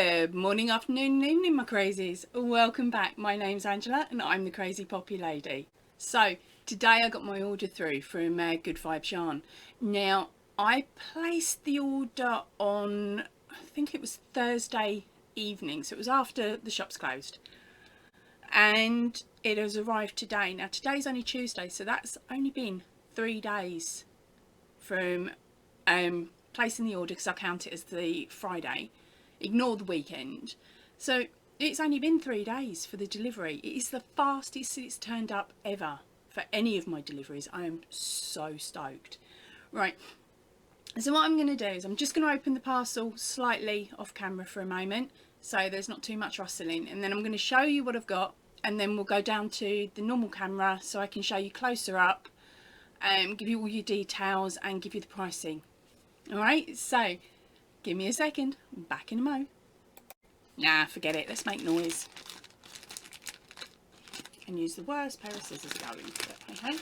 Good morning, afternoon and evening, my crazies. Welcome back. My name's Angela and I'm the Crazy Poppy Lady. So today I got my order through from Good Vibes Yarn. Now I placed the order on, I think it was Thursday evening, so it was after the shops closed. And it has arrived today. Now today's only Tuesday, so that's only been 3 days from placing the order, because I count it as the Friday. Ignore the weekend. So it's only been 3 days for the delivery. It is the fastest it's turned up ever for any of my deliveries. I am so stoked. Right, so what I'm going to do is I'm just going to open the parcel slightly off camera for a moment, so there's not too much rustling, and then I'm going to show you what I've got, and then we'll go down to the normal camera so I can show you closer up and give you all your details and give you the pricing. Alright, so give me a second, I'm back in a mo. Nah, forget it, let's make noise. And use the worst pair of scissors going, but hey ho.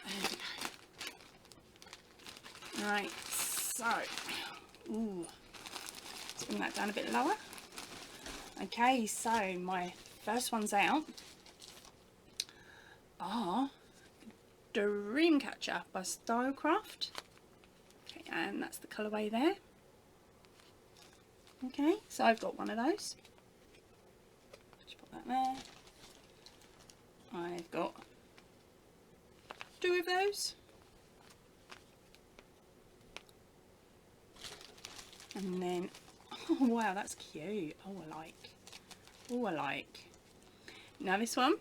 There we go. Right, so, let's bring that down a bit lower. Okay, so my first ones out are Dreamcatcher by Stylecraft. Okay, and that's the colourway there. Okay, so I've got one of those. Just put that there. I've got 2 of those. And then, oh wow, that's cute. Oh, I like. Oh, I like. Now this one,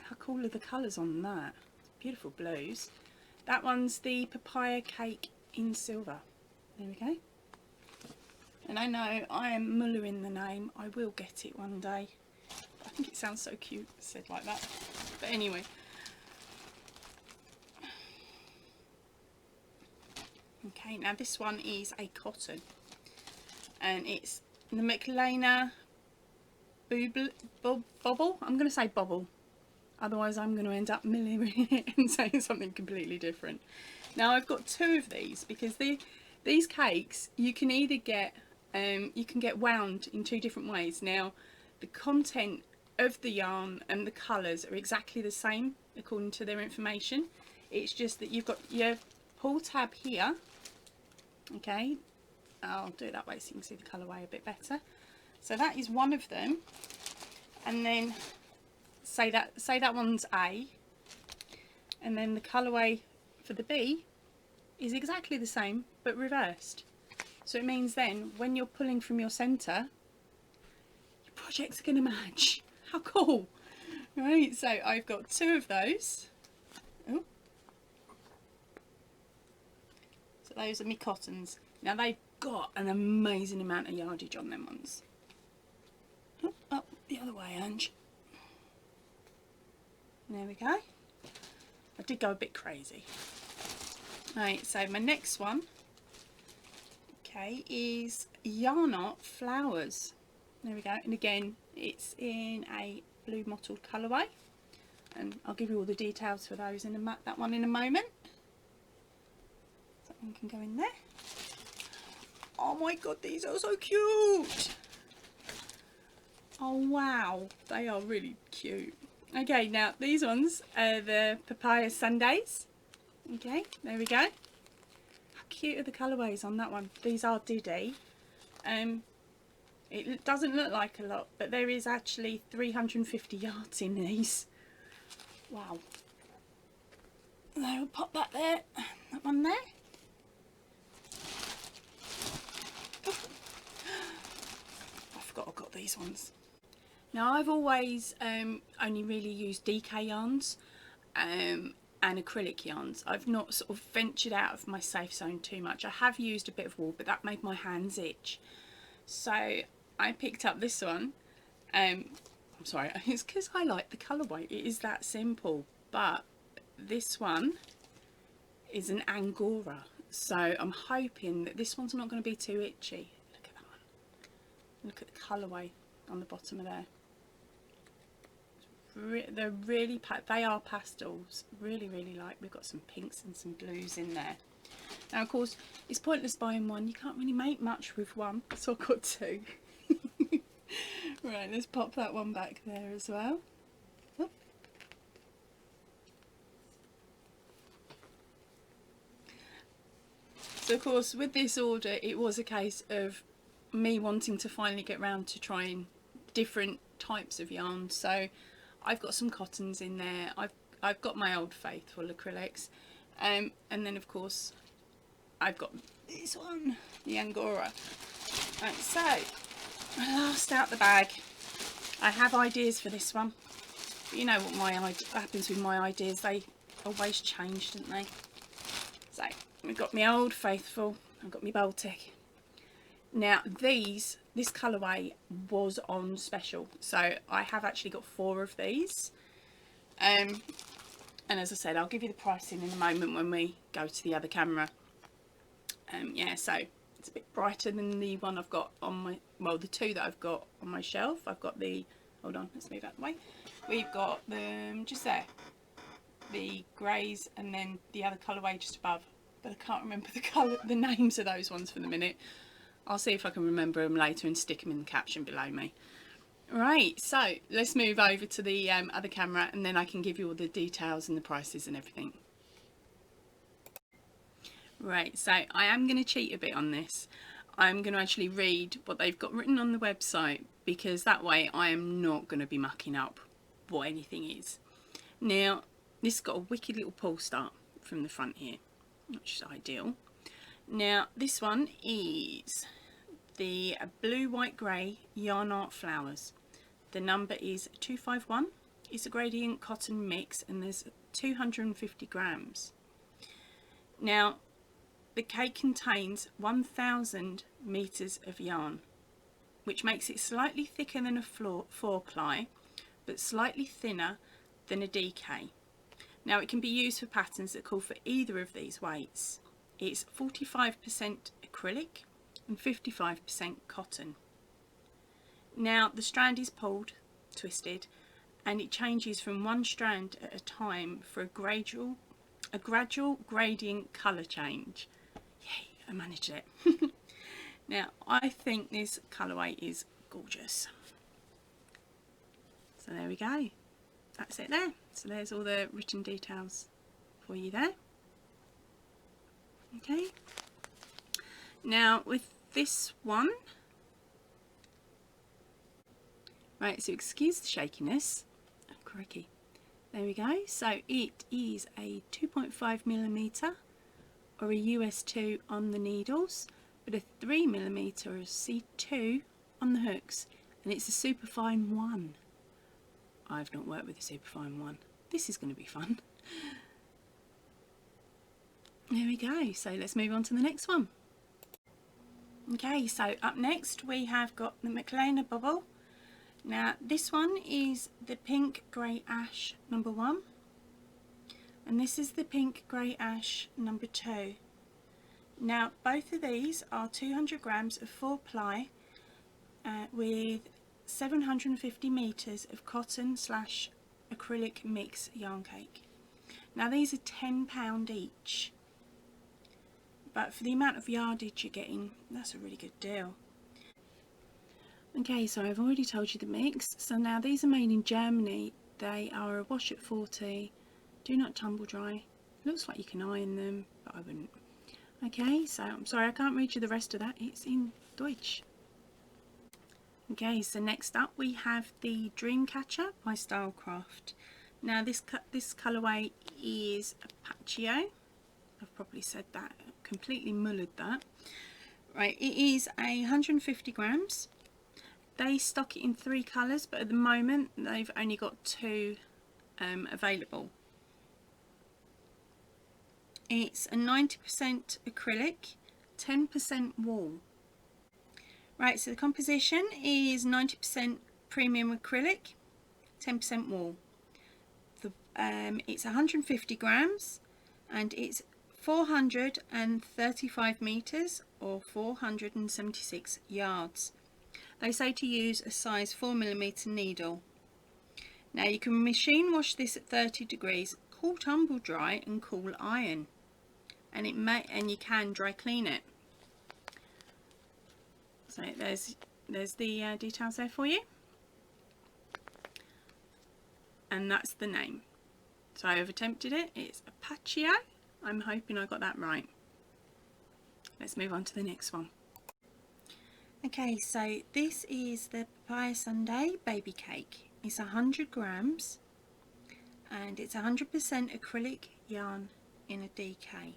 how cool are the colours on that? Beautiful blues. That one's the papaya cake in silver. There we go. And I know I am mullering the name. I will get it one day. I think it sounds so cute said like that. But anyway. Okay, now this one is a cotton. And it's the McLena Bobble. I'm going to say bobble. Otherwise I'm going to end up millering it and saying something completely different. Now I've got 2 of these because these cakes you can either get wound in 2 different ways. Now the content of the yarn and the colours are exactly the same according to their information. It's just that you've got your pull tab here. Okay, I'll do it that way so you can see the colourway a bit better. So that is one of them, and then say that one's A, and then the colourway for the B is exactly the same but reversed. So it means then when you're pulling from your centre, your projects are going to match. How cool! Right, so I've got 2 of those. Oh. So those are my cottons. Now they've got an amazing amount of yardage on them ones. Oh, up the other way, Ange. There we go. I did go a bit crazy. Right, so my next one, okay, is Yarn Art Flowers. There we go, and again it's in a blue mottled colourway, and I'll give you all the details for those in that one in a moment. That one can go in there. Oh my god, these are so cute! Oh wow, they are really cute. Okay, now these ones are the papaya sundaes. Okay, there we go. How cute are the colourways on that one? These are Diddy. It doesn't look like a lot, but there is actually 350 yards in these. Wow. So we'll pop that there, that one there. I forgot I've got these ones. Now I've always only really used DK yarns and acrylic yarns. I've not sort of ventured out of my safe zone too much. I have used a bit of wool, but that made my hands itch. So I picked up this one. I'm sorry, it's because I like the colourway. It is that simple. But this one is an Angora. So I'm hoping that this one's not going to be too itchy. Look at that one. Look at the colourway on the bottom of there. They're they are pastels. Really like. We've got some pinks and some blues in there. Now of course it's pointless buying one, you can't really make much with one, so I've got two. Right, let's pop that one back there as well. Oop. So of course with this order it was a case of me wanting to finally get round to trying different types of yarns. So I've got some cottons in there, I've got my old faithful acrylics, and then of course I've got this one, the Angora. Right, so last out the bag, I have ideas for this one, but you know what happens with my ideas, they always change, don't they? So we've got my old faithful, I've got my Baltic. Now this colourway was on special, so I have actually got 4 of these, and as I said, I'll give you the pricing in a moment when we go to the other camera. Yeah, so it's a bit brighter than the one I've got on my, well, the 2 that I've got on my shelf. I've got the, hold on, let's move out the way. We've got the, just there, the greys, and then the other colourway just above, but I can't remember the names of those ones for the minute. I'll see if I can remember them later and stick them in the caption below me. Right, so let's move over to the other camera, and then I can give you all the details and the prices and everything. Right, so I am going to cheat a bit on this. I'm going to actually read what they've got written on the website, because that way I am not going to be mucking up what anything is. Now, this has got a wicked little pull start from the front here, which is ideal. Now, this one is the blue, white, grey yarn art flowers. The number is 251. It's a gradient cotton mix, and there's 250 grams. Now, the cake contains 1000 meters of yarn, which makes it slightly thicker than a 4-ply, but slightly thinner than a DK. Now, it can be used for patterns that call for either of these weights. It's 45% acrylic and 55% cotton. Now, the strand is pulled, twisted, and it changes from one strand at a time for a gradual gradient colour change. Yay, I managed it. Now, I think this colourway is gorgeous. So there we go. That's it there. So there's all the written details for you there. Okay. Now with this one, right, so excuse the shakiness. Oh, crikey. There we go. So it is a 2.5mm or a US2 on the needles, but a 3mm or a C2 on the hooks, and it's a superfine 1. I've not worked with a superfine 1. This is going to be fun. There we go. So let's move on to the next one. Okay, so up next we have got the McLeana Bubble. Now this one is the pink grey ash number 1, and this is the pink grey ash number 2. Now both of these are 200 grams of 4-ply with 750 meters of cotton / acrylic mix yarn cake. Now these are £10 each, but for the amount of yardage you're getting, that's a really good deal. Okay, so I've already told you the mix. So now these are made in Germany. They are a wash at 40, do not tumble dry. Looks like you can iron them, but I wouldn't. Okay, so I'm sorry I can't read you the rest of that, it's in Deutsch. Okay, so next up we have the Dreamcatcher by Stylecraft. Now this colourway is Apache. I've probably said that, completely mullered that. Right, it is 150 grams. They stock it in 3 colours, but at the moment they've only got 2 available. It's a 90% acrylic, 10% wool. Right, so the composition is 90% premium acrylic, 10% wool. It's 150 grams and it's 435 meters or 476 yards. They say to use a size 4mm needle. Now you can machine wash this at 30 degrees, cool tumble dry and cool iron. and you can dry clean it. So there's the details there for you, and that's the name. So I've attempted it. It's Apache. I'm hoping I got that right. Let's move on to the next one. Okay, so this is the papaya sundae baby cake. It's 100 grams and it's 100% acrylic yarn in a DK.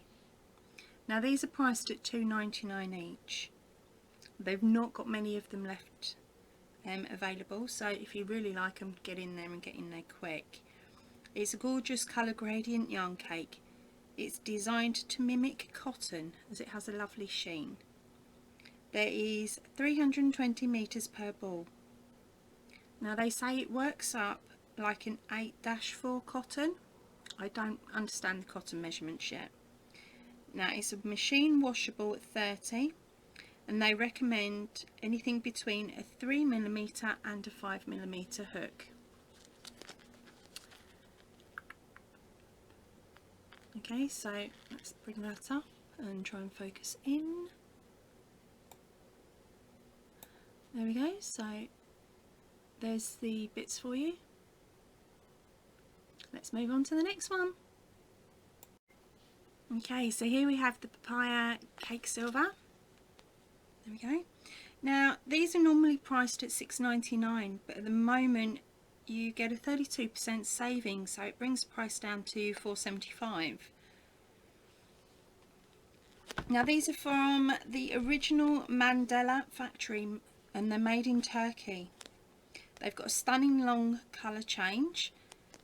Now these are priced at $2.99 each. They've not got many of them left available, so if you really like them, get in there and get in there quick. It's a gorgeous colour gradient yarn cake. It's designed to mimic cotton as it has a lovely sheen. There is 320 metres per ball. Now they say it works up like an 8-4 cotton. I don't understand the cotton measurements yet. Now it's a machine washable at 30, and they recommend anything between a 3mm and a 5mm hook. Okay, so let's bring that up and try and focus in. There we go, so there's the bits for you. Let's move on to the next one. Okay, so here we have the papaya cake silver. There we go. Now these are normally priced at $6.99, but at the moment you get a 32% saving, so it brings the price down to $4.75. Now these are from the original Mandela factory and they're made in Turkey. They've got a stunning long colour change,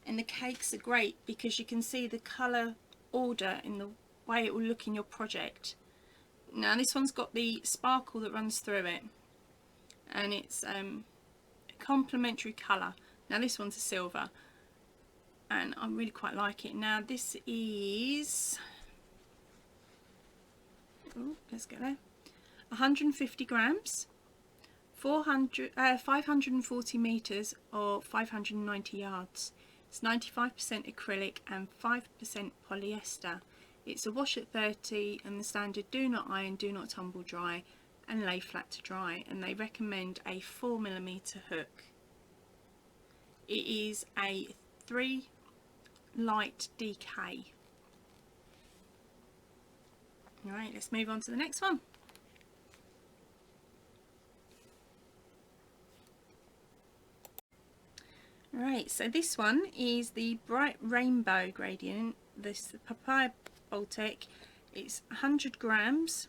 and the cakes are great because you can see the colour order in the way it will look in your project. Now this one's got the sparkle that runs through it, and it's a complementary colour. Now this one's a silver, and I really quite like it. Now this is, let's get there, 150 grams, 540 metres or 590 yards. It's 95% acrylic and 5% polyester. It's a wash at 30, and the standard do not iron, do not tumble dry, and lay flat to dry, and they recommend a 4mm hook. It is a 3 light DK. Alright, let's move on to the next one. Right, so this one is the bright rainbow gradient, this papaya Baltic. It's 100 grams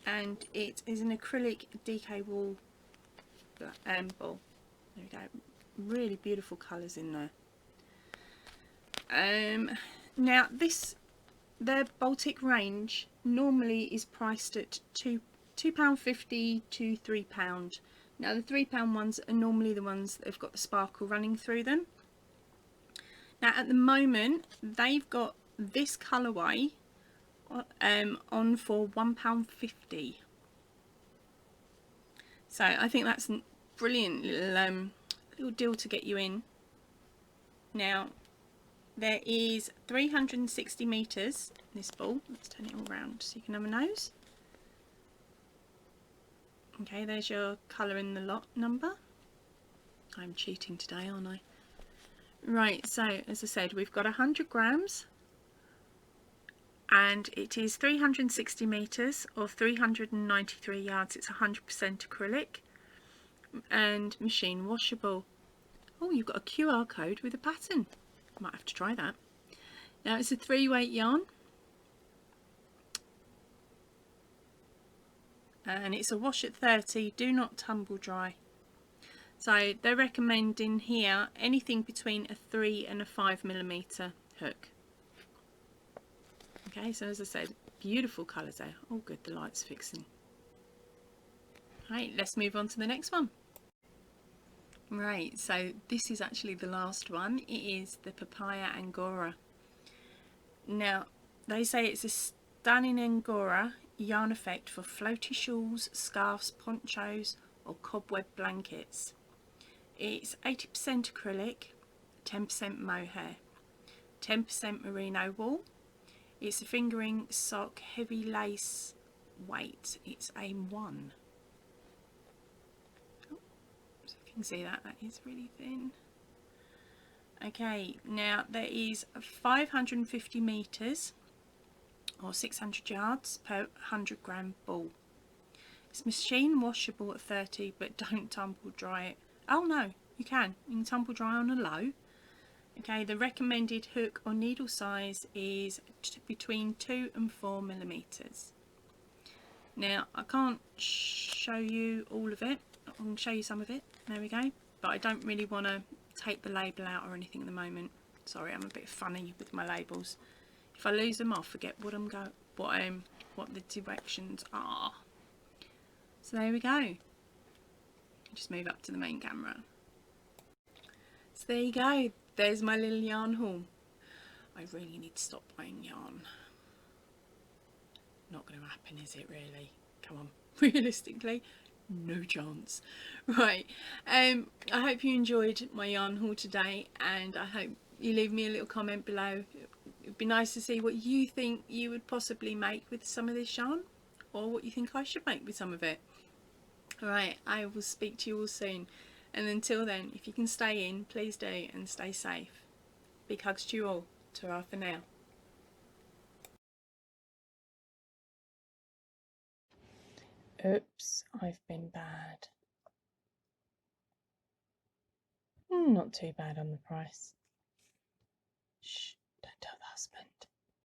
and it is an acrylic DK wool ball. There we go, really beautiful colours in there. Now their Baltic range normally is priced at £2.50 to £3. Now the £3 ones are normally the ones that have got the sparkle running through them. Now at the moment they've got this colourway on for £1.50. So I think that's a brilliant little deal to get you in. Now there is 360 metres in this ball. Let's turn it all round so you can have a nose. Okay, there's your colour in the lot number. I'm cheating today, aren't I? Right, so as I said, we've got 100 grams and it is 360 metres or 393 yards. It's 100% acrylic and machine washable. Oh, you've got a QR code with a pattern. Might have to try that. Now it's a 3-weight yarn. And it's a wash at 30, do not tumble dry. So they're recommending here anything between a 3 and a 5mm hook. Okay, so as I said, beautiful colours there. Oh good, the light's fixing. Right, let's move on to the next one. Right, so this is actually the last one. It is the papaya Angora. Now they say it's a stunning Angora yarn effect for floaty shawls, scarves, ponchos or cobweb blankets. It's 80% acrylic, 10% mohair, 10% merino wool. It's a fingering sock, heavy lace weight. It's a 1. Oh, so if you can see that, that is really thin. Okay, now there is 550 metres or 600 yards per 100 gram ball. It's machine washable at 30, but don't tumble dry it. Oh no, you can tumble dry on a low. Okay, the recommended hook or needle size is between 2 and 4 millimeters. Now I can't show you all of it. I can show you some of it. There we go. But I don't really want to take the label out or anything at the moment. Sorry, I'm a bit funny with my labels. If I lose them, I'll forget what the directions are. So there we go. Just move up to the main camera. So there you go. There's my little yarn haul. I really need to stop buying yarn. Not going to happen, is it really? Come on, realistically, no chance. Right, I hope you enjoyed my yarn haul today, and I hope you leave me a little comment below. It'd be nice to see what you think you would possibly make with some of this yarn, or what you think I should make with some of it. Alright, I will speak to you all soon, and until then, if you can stay in, please do, and stay safe. Big hugs to you all. Ta-ra for now. Oops, I've been bad. Not too bad on the price. Shh, don't tell the husband.